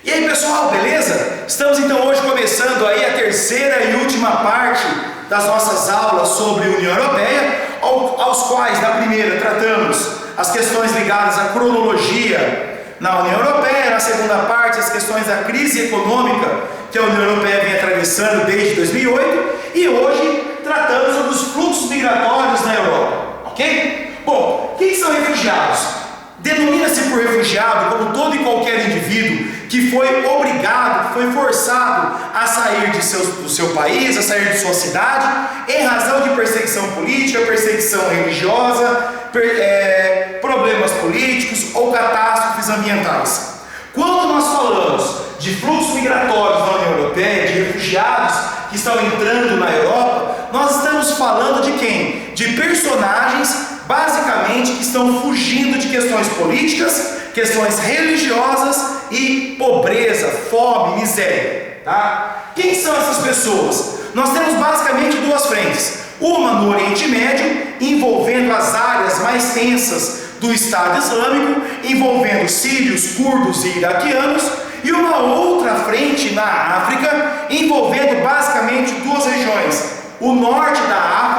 E aí pessoal, beleza? Estamos então hoje começando aí a terceira e última parte das nossas aulas sobre União Europeia, aos quais na primeira tratamos as questões ligadas à cronologia na União Europeia, na segunda parte as questões da crise econômica que a União Europeia vem atravessando desde 2008 e hoje tratamos sobre os fluxos migratórios na Europa, ok? Bom, quem são refugiados? Denomina-se por refugiado como todo e qualquer indivíduo que foi obrigado, foi forçado a sair do seu país, a sair de sua cidade, em razão de perseguição política, perseguição religiosa, problemas políticos ou catástrofes ambientais. Quando nós falamos de fluxos migratórios na União Europeia, de refugiados que estão entrando na Europa, nós estamos falando de quem? De personagens basicamente que estão fugindo de questões políticas, questões religiosas e pobreza, fome, miséria, tá? Quem são essas pessoas? Nós temos basicamente duas frentes, uma no Oriente Médio, envolvendo as áreas mais tensas do Estado Islâmico, envolvendo sírios, curdos e iraquianos, e uma outra frente na África, envolvendo basicamente duas regiões, o norte da África,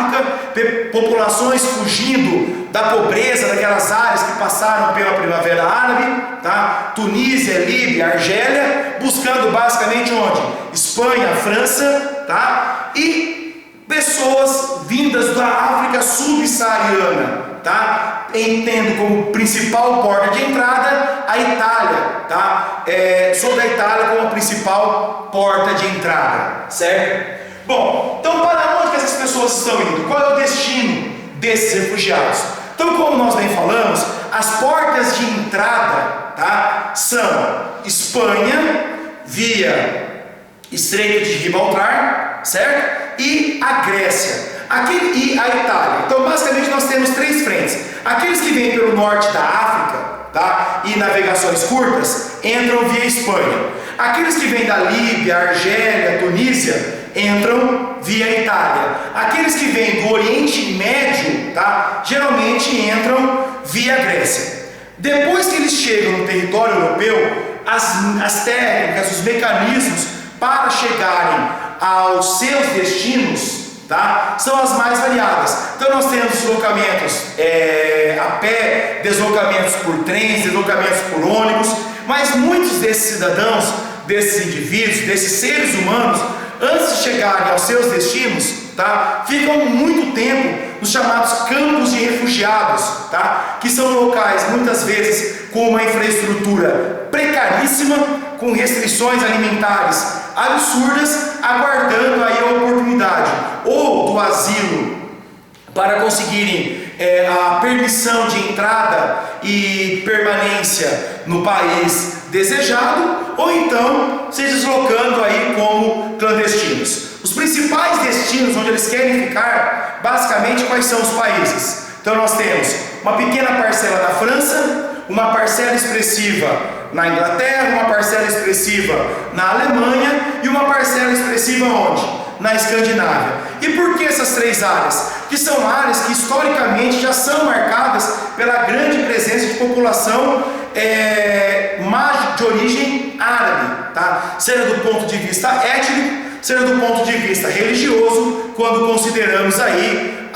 populações fugindo da pobreza daquelas áreas que passaram pela Primavera Árabe, tá? Tunísia, Líbia, Argélia, buscando basicamente onde? Espanha, França, tá? E pessoas vindas da África subsaariana, tá? Entendo como principal porta de entrada a Itália, tá? Sobre a Itália como a principal porta de entrada, certo? Bom, então para onde que essas pessoas estão indo? Qual é o destino desses refugiados? Então, como nós bem falamos, as portas de entrada, tá, são Espanha, via Estreito de Gibraltar, certo? E a Grécia, e a Itália. Então, basicamente, nós temos três frentes. Aqueles que vêm pelo norte da África, tá, e navegações curtas, entram via Espanha. Aqueles que vêm da Líbia, Argélia, Tunísia, entram via Itália. Aqueles que vêm do Oriente Médio, tá, geralmente entram via Grécia. Depois que eles chegam no território europeu, as técnicas, os mecanismos para chegarem aos seus destinos, tá, são as mais variadas. Então nós temos deslocamentos a pé, deslocamentos por trens, deslocamentos por ônibus, mas muitos desses cidadãos, desses indivíduos, desses seres humanos, antes de chegarem aos seus destinos, tá, ficam muito tempo nos chamados campos de refugiados, tá, que são locais muitas vezes com uma infraestrutura precaríssima, com restrições alimentares absurdas, aguardando aí a oportunidade ou do asilo para conseguirem a permissão de entrada e permanência no país desejado, ou então se deslocando aí como clandestinos. Os principais destinos onde eles querem ficar, basicamente, quais são os países? Então nós temos uma pequena parcela na França, uma parcela expressiva na Inglaterra, uma parcela expressiva na Alemanha e uma parcela expressiva onde? Na Escandinávia. E por que essas três áreas? Que são áreas que historicamente já são marcadas pela grande presença de população de origem árabe, tá? Seja do ponto de vista étnico, seja do ponto de vista religioso, quando consideramos aí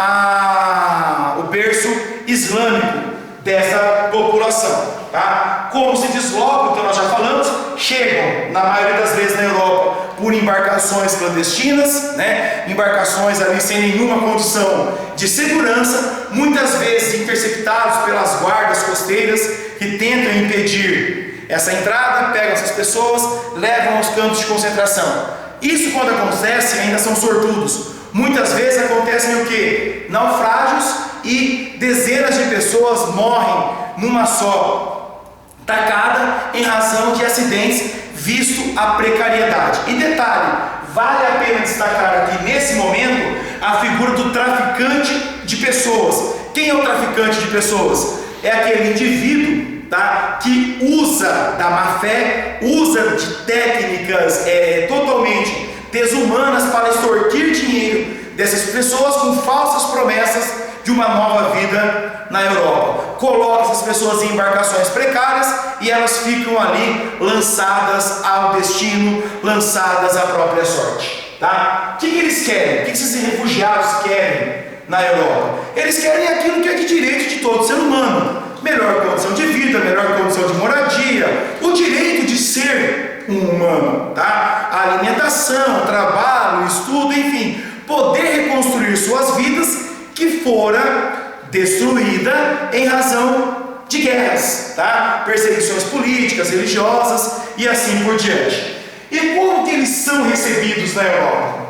o berço islâmico dessa população, tá? Como se deslocam, então nós já falamos, chegam na maioria das vezes na Europa por embarcações clandestinas, né? Embarcações ali sem nenhuma condição de segurança, muitas vezes interceptados pelas guardas costeiras que tentam impedir essa entrada, pegam essas pessoas, levam aos campos de concentração. Isso, quando acontece, ainda são sortudos. Muitas vezes acontecem o quê? Naufrágios e dezenas de pessoas morrem numa só tacada em razão de acidentes, visto a precariedade. E detalhe, vale a pena destacar aqui nesse momento a figura do traficante de pessoas. Quem é o traficante de pessoas? É aquele indivíduo, tá, que usa da má fé, usa de técnicas totalmente desumanas para extorquir dinheiro dessas pessoas com falsas promessas de de uma nova vida na Europa. Coloca essas pessoas em embarcações precárias e elas ficam ali lançadas ao destino, lançadas à própria sorte. Tá? O que eles querem? O que esses refugiados querem na Europa? Eles querem aquilo que é de direito de todo ser humano: melhor condição de vida, melhor condição de moradia, o direito de ser um humano, tá? A alimentação, trabalho, estudo, enfim, poder reconstruir suas vidas que fora destruída em razão de guerras, tá? Perseguições políticas, religiosas e assim por diante. E como que eles são recebidos na Europa?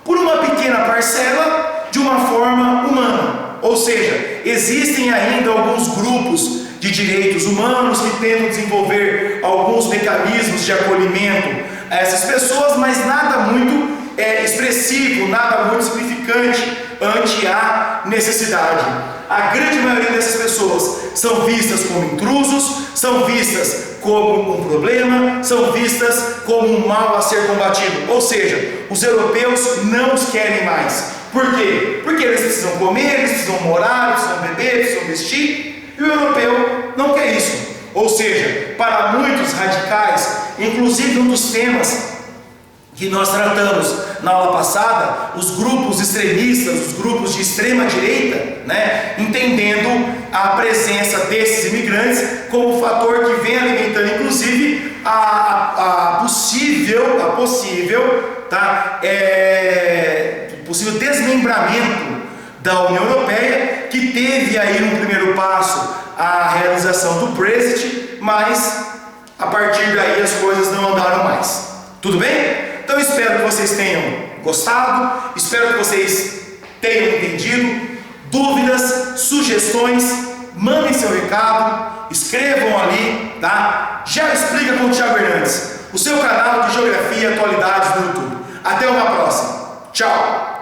Por uma pequena parcela, de uma forma humana. Ou seja, existem ainda alguns grupos de direitos humanos que tentam desenvolver alguns mecanismos de acolhimento a essas pessoas, mas nada muito expressivo, nada muito significante ante a necessidade. A grande maioria dessas pessoas são vistas como intrusos, são vistas como um problema, são vistas como um mal a ser combatido. Ou seja, os europeus não os querem mais. Por quê? Porque eles precisam comer, eles precisam morar, eles precisam beber, eles precisam vestir, e o europeu não quer isso. Ou seja, para muitos radicais, inclusive um dos temas que nós tratamos na aula passada, os grupos extremistas, os grupos de extrema direita, né, entendendo a presença desses imigrantes como fator que vem alimentando inclusive possível desmembramento da União Europeia, que teve aí no primeiro passo a realização do Brexit, mas a partir daí as coisas não andaram mais. Tudo bem? Então espero que vocês tenham gostado, espero que vocês tenham entendido. Dúvidas, sugestões, mandem seu recado, escrevam ali, tá? Já Explica com o Thiago Hernandes, o seu canal de Geografia e Atualidades no YouTube. Até uma próxima. Tchau!